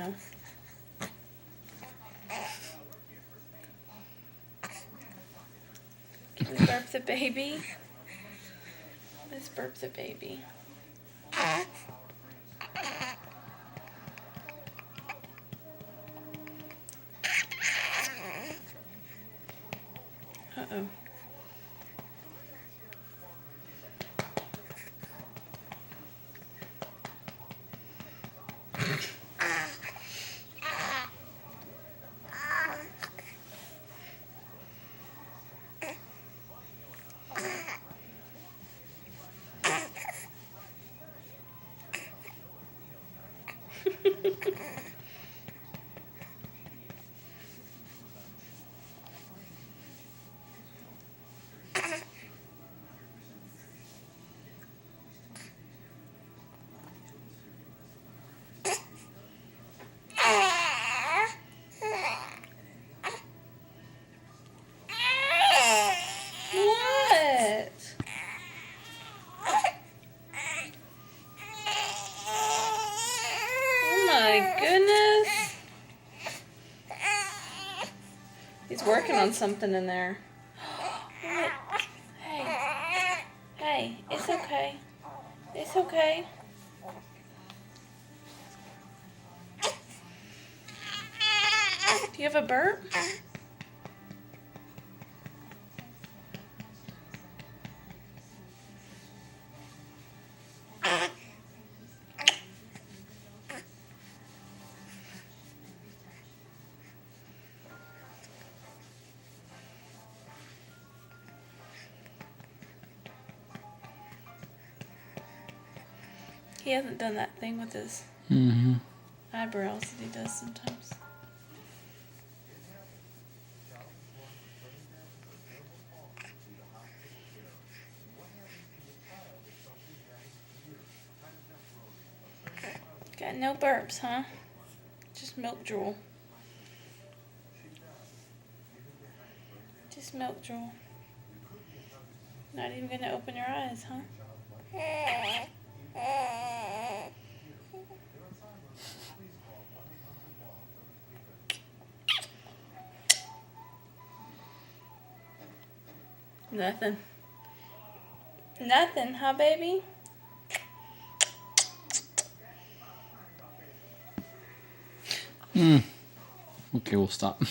know. Can we burp the baby? Let's burp the baby. Uh-oh. What? Oh my goodness. He's working on something in there. What? Hey. Hey, it's okay. It's okay. Do you have a burp? He hasn't done that thing with his eyebrows that he does sometimes. Got no burps, huh? Just milk drool. Just milk drool. Not even gonna open your eyes, huh? Nothing. Nothing, huh, baby? Okay, we'll stop.